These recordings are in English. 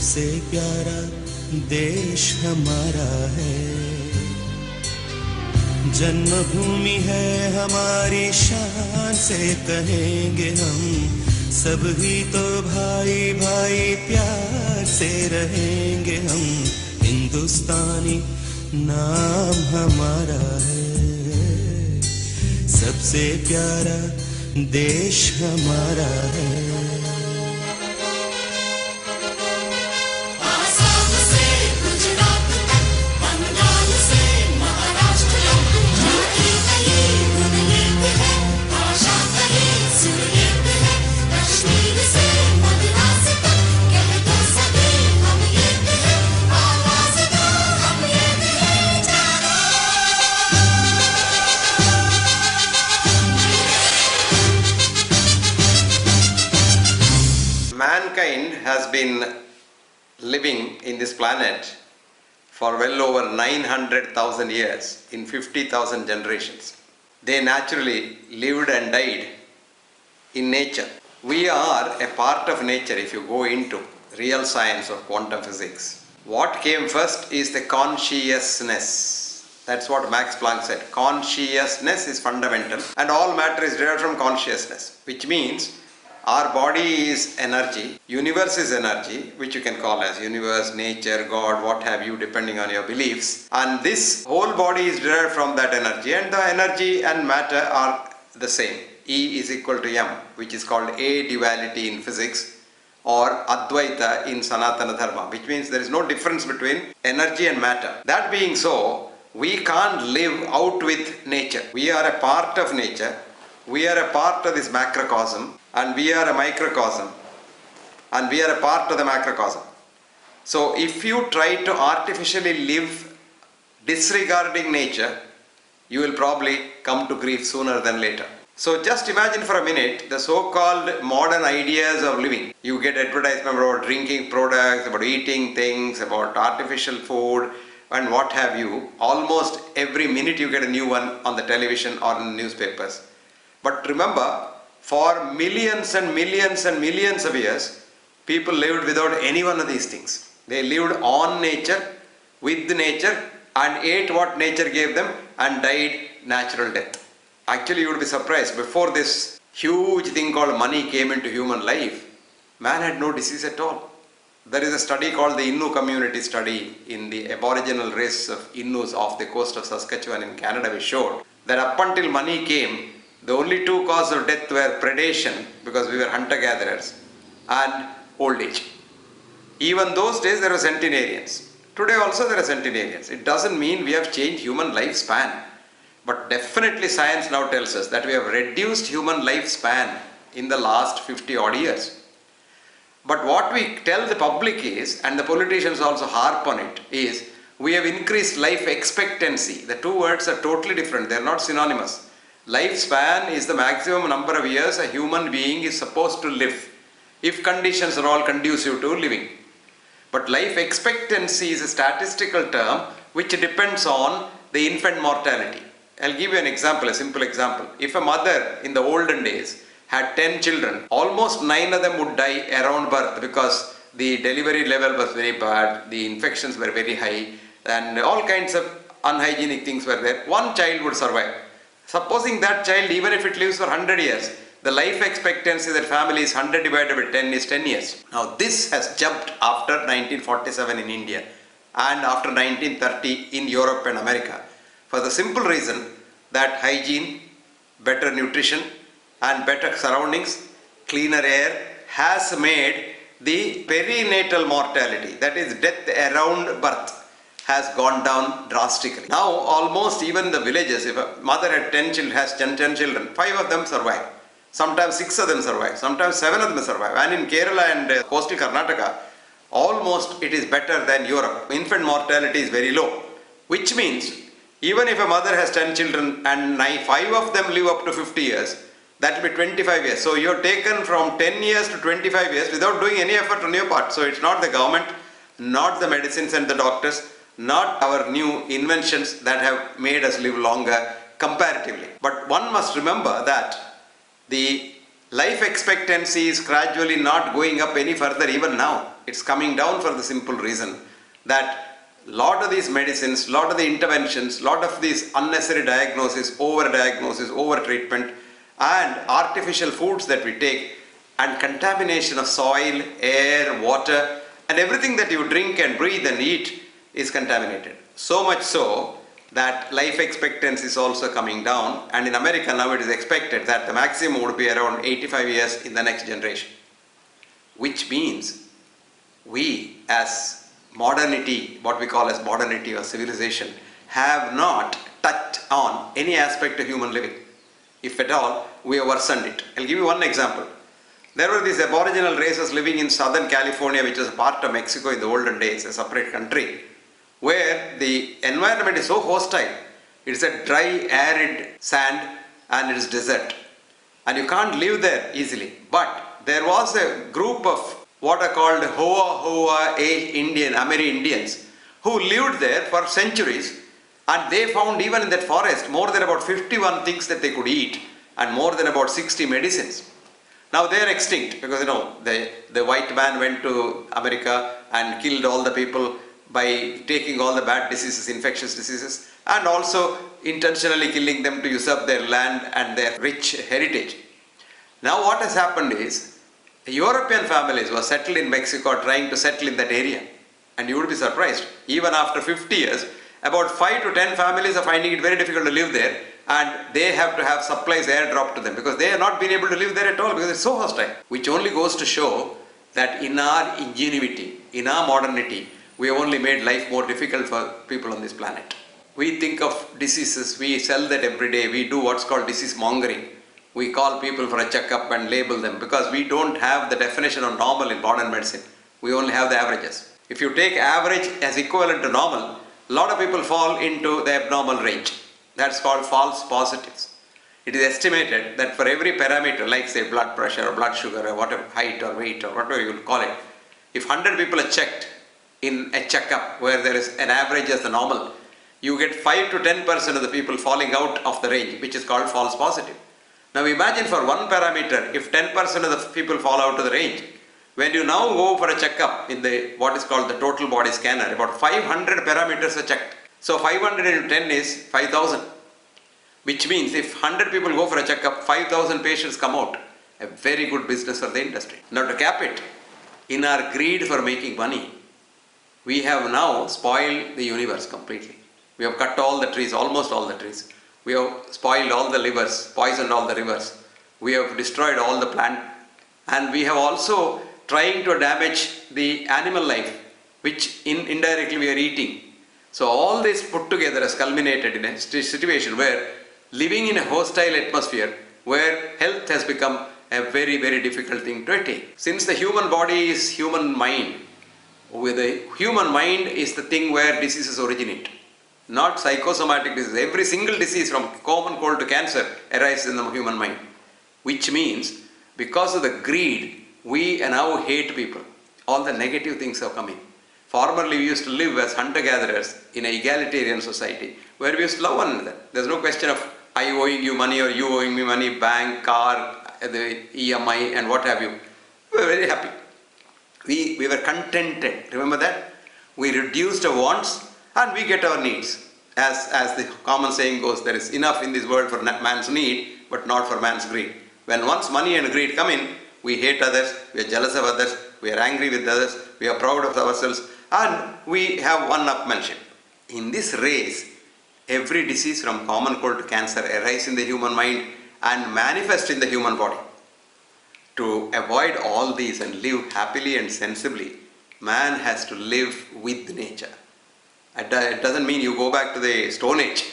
सबसे प्यारा देश हमारा है, जन्मभूमि है हमारी, शान से कहेंगे हम, सब ही तो भाई भाई प्यार से रहेंगे हम, हिंदुस्तानी नाम हमारा है, सबसे प्यारा देश हमारा है। Mankind has been living in this planet for well over 900,000 years in 50,000 generations. They naturally lived and died in nature. We are a part of nature if you go into real science or quantum physics. What came first is the consciousness. That's what Max Planck said. Consciousness is fundamental and all matter is derived from consciousness, which means our body is energy, universe is energy, which you can call as universe, nature, God, what have you, depending on your beliefs. And this whole body is derived from that energy, and the energy and matter are the same. E is equal to M, which is called a-duality in physics or Advaita in Sanatana Dharma, which means there is no difference between energy and matter. That being so, we can't live out with nature. We are a part of nature. We are a part of this macrocosm, and we are a microcosm, and we are a part of the macrocosm. So if you try to artificially live disregarding nature, you will probably come to grief sooner than later. So just imagine for a minute the so-called modern ideas of living. You get advertisement about drinking products, about eating things, about artificial food and what have you. Almost every minute you get a new one on the television or in the newspapers. But remember, for millions and millions and millions of years, people lived without any one of these things. They lived on nature, with nature, and ate what nature gave them and died natural death. Actually, you would be surprised, before this huge thing called money came into human life, man had no disease at all. There is a study called the Innu community study in the aboriginal race of Innus off the coast of Saskatchewan in Canada, which showed that up until money came, the only two causes of death were predation, because we were hunter-gatherers, and old age. Even those days there were centenarians. Today also there are centenarians. It doesn't mean we have changed human lifespan. But definitely science now tells us that we have reduced human lifespan in the last 50 odd years. But what we tell the public is, and the politicians also harp on it, is we have increased life expectancy. The two words are totally different. They are not synonymous. Lifespan is the maximum number of years a human being is supposed to live, if conditions are all conducive to living. But life expectancy is a statistical term which depends on the infant mortality. I'll give you an example, a simple example. If a mother in the olden days had 10 children, almost 9 of them would die around birth because the delivery level was very bad, the infections were very high, and all kinds of unhygienic things were there. One child would survive. Supposing that child, even if it lives for 100 years, the life expectancy of that family is 100 divided by 10 is 10 years. Now this has jumped after 1947 in India and after 1930 in Europe and America, for the simple reason that hygiene, better nutrition and better surroundings, cleaner air has made the perinatal mortality, that is death around birth, has gone down drastically. Now almost even the villages, if a mother had 10 children, has 10 children, 5 of them survive. Sometimes 6 of them survive, sometimes 7 of them survive. And in Kerala and coastal Karnataka, almost it is better than Europe. Infant mortality is very low, which means even if a mother has 10 children and 5 of them live up to 50 years, that will be 25 years. So you have taken from 10 years to 25 years without doing any effort on your part. So it's not the government, not the medicines and the doctors, not our new inventions that have made us live longer comparatively. But one must remember that the life expectancy is gradually not going up any further even now. It's coming down for the simple reason that lot of these medicines, lot of the interventions, lot of these unnecessary diagnosis, over-diagnosis, over-treatment and artificial foods that we take and contamination of soil, air, water and everything that you drink and breathe and eat is contaminated. So much so that life expectancy is also coming down, and in America now it is expected that the maximum would be around 85 years in the next generation. Which means we as modernity, what we call as modernity or civilization, have not touched on any aspect of human living. If at all, we have worsened it. I'll give you one example. There were these aboriginal races living in Southern California, which was a part of Mexico in the olden days, a separate country, where the environment is so hostile. It's a dry, arid sand and it is desert. And you can't live there easily. But there was a group of what are called Hoa Amerindians who lived there for centuries, and they found even in that forest more than about 51 things that they could eat and more than about 60 medicines. Now they are extinct because the white man went to America and killed all the people by taking all the bad diseases, infectious diseases, and also intentionally killing them to usurp their land and their rich heritage. Now what has happened is, European families were settled in Mexico are trying to settle in that area. And you would be surprised, even after 50 years, about 5 to 10 families are finding it very difficult to live there, and they have to have supplies airdropped to them because they have not been able to live there at all because it's so hostile. Which only goes to show that in our ingenuity, in our modernity, we have only made life more difficult for people on this planet. We think of diseases, we sell that every day, we do what's called disease mongering. We call people for a checkup and label them because we don't have the definition of normal in modern medicine. We only have the averages. If you take average as equivalent to normal, a lot of people fall into the abnormal range. That's called false positives. It is estimated that for every parameter, like say blood pressure or blood sugar or whatever, height or weight or whatever you will call it, if 100 people are checked in a checkup where there is an average as the normal, you get 5 to 10% of the people falling out of the range, which is called false positive. Now imagine for one parameter, if 10% of the people fall out of the range, when you now go for a checkup in the what is called the total body scanner, about 500 parameters are checked. So 500 into 10 is 5,000, which means if 100 people go for a checkup, 5,000 patients come out. A very good business for the industry. Now to cap it, in our greed for making money, we have now spoiled the universe completely. We have cut all the trees, almost all the trees. We have spoiled all the rivers, poisoned all the rivers. We have destroyed all the plant, and we have also trying to damage the animal life, which indirectly we are eating. So all this put together has culminated in a situation where living in a hostile atmosphere, where health has become a very, very difficult thing to attain. Since the human body is human mind, with the human mind is the thing where diseases originate. Not psychosomatic disease. Every single disease from common cold to cancer arises in the human mind. Which means, because of the greed, we now hate people. All the negative things have come in. Formerly we used to live as hunter-gatherers in an egalitarian society, where we used to love one another. There's no question of I owing you money or you owing me money, bank, car, the EMI and what have you. We were very happy. We were contented. Remember that? We reduced our wants and we get our needs. As the common saying goes, there is enough in this world for man's need, but not for man's greed. When once money and greed come in, we hate others, we are jealous of others, we are angry with others, we are proud of ourselves, and we have one-upmanship. In this race, every disease from common cold to cancer arises in the human mind and manifests in the human body. To avoid all these and live happily and sensibly, man has to live with nature. It doesn't mean you go back to the Stone Age.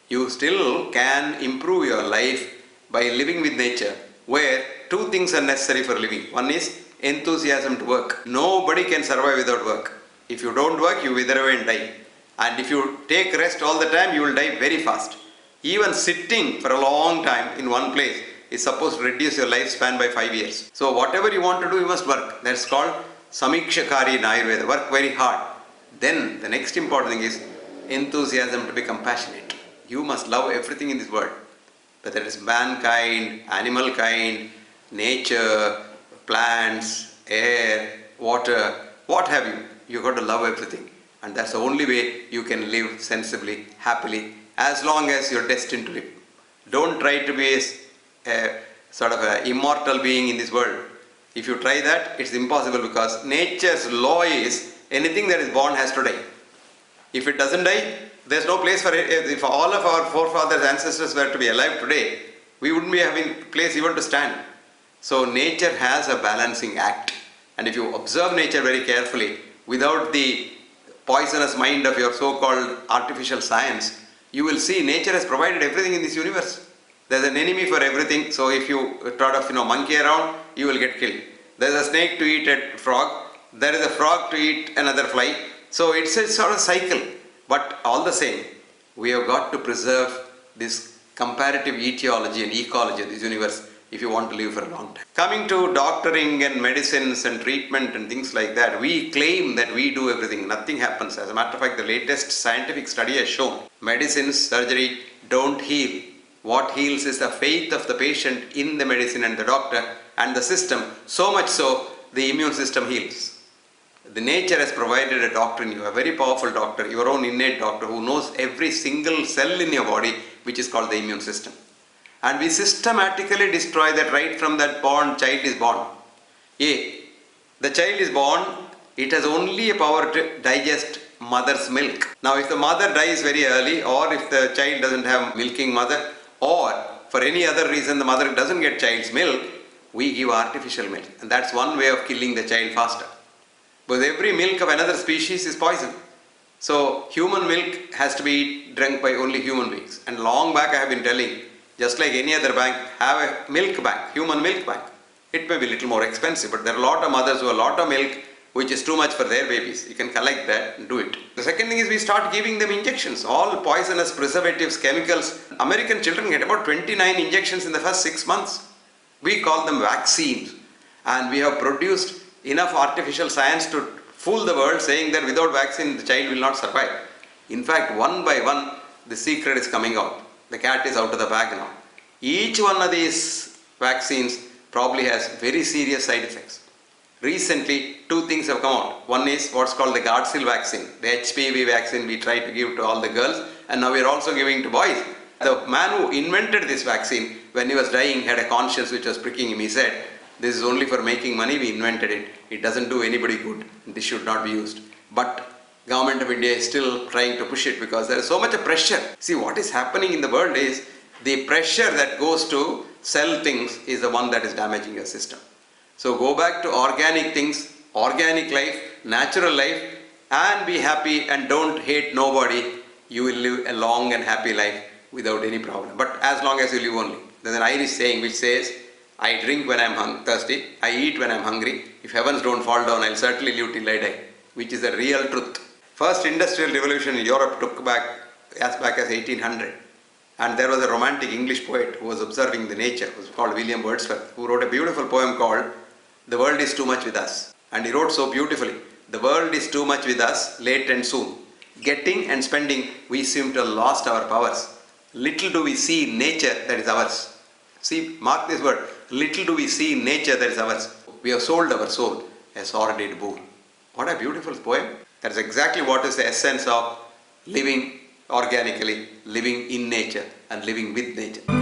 You still can improve your life by living with nature, where two things are necessary for living. One is enthusiasm to work. Nobody can survive without work. If you don't work, you wither away and die. And if you take rest all the time, you will die very fast. Even sitting for a long time in one place is supposed to reduce your lifespan by 5 years. So whatever you want to do, you must work. That's called Samikshakari in Ayurveda. Work very hard. Then the next important thing is enthusiasm to be compassionate. You must love everything in this world. Whether it is mankind, animal kind, nature, plants, air, water, what have you. You've got to love everything. And that's the only way you can live sensibly, happily, as long as you're destined to live. Don't try to be a sort of an immortal being in this world. If you try that, it's impossible, because nature's law is anything that is born has to die. If it doesn't die, there's no place for it. If all of our forefathers, ancestors were to be alive today, we wouldn't be having place even to stand. So nature has a balancing act. And if you observe nature very carefully, without the poisonous mind of your so-called artificial science, you will see nature has provided everything in this universe. There's an enemy for everything. So if you sort of monkey around, you will get killed. There's a snake to eat a frog. There is a frog to eat another fly. So it's a sort of cycle. But all the same, we have got to preserve this comparative etiology and ecology of this universe if you want to live for a long time. Coming to doctoring and medicines and treatment and things like that, we claim that we do everything. Nothing happens. As a matter of fact, the latest scientific study has shown medicines, surgery don't heal. What heals is the faith of the patient in the medicine and the doctor and the system. So much so, the immune system heals. The nature has provided a doctor in you, a very powerful doctor, your own innate doctor, who knows every single cell in your body, which is called the immune system. And we systematically destroy that right from that child is born. The child is born, it has only a power to digest mother's milk. Now if the mother dies very early, or if the child doesn't have milking mother, or for any other reason the mother doesn't get child's milk, we give artificial milk. And that's one way of killing the child faster. Because every milk of another species is poison. So human milk has to be drunk by only human beings. And long back I have been telling, just like any other bank, have a milk bank, human milk bank. It may be a little more expensive, but there are a lot of mothers who have a lot of milk which is too much for their babies. You can collect that and do it. The second thing is we start giving them injections, all poisonous preservatives, chemicals. American children get about 29 injections in the first 6 months. We call them vaccines. And we have produced enough artificial science to fool the world, saying that without vaccine the child will not survive. In fact, one by one the secret is coming out. The cat is out of the bag now. Each one of these vaccines probably has very serious side effects. Recently, 2 things have come out. One is what's called the Gardasil vaccine, the HPV vaccine we try to give to all the girls, and now we are also giving to boys. The man who invented this vaccine, when he was dying, had a conscience which was pricking him. He said, this is only for making money, we invented it. It doesn't do anybody good. This should not be used. But Government of India is still trying to push it because there is so much of pressure. See, what is happening in the world is the pressure that goes to sell things is the one that is damaging your system. So go back to organic things, organic life, natural life, and be happy and don't hate nobody. You will live a long and happy life without any problem. But as long as you live only. There's an Irish saying which says, I drink when I'm thirsty, I eat when I'm hungry. If heavens don't fall down, I'll certainly live till I die, which is the real truth. First industrial revolution in Europe took as back as 1800. And there was a romantic English poet who was observing the nature, who was called William Wordsworth, who wrote a beautiful poem called The World is Too Much With Us. And he wrote so beautifully, the world is too much with us, late and soon. Getting and spending, we seem to have lost our powers. Little do we see in nature that is ours. See, mark this word, little do we see in nature that is ours. We have sold our soul, a sordid boon. What a beautiful poem. That's exactly what is the essence of living organically, living in nature and living with nature.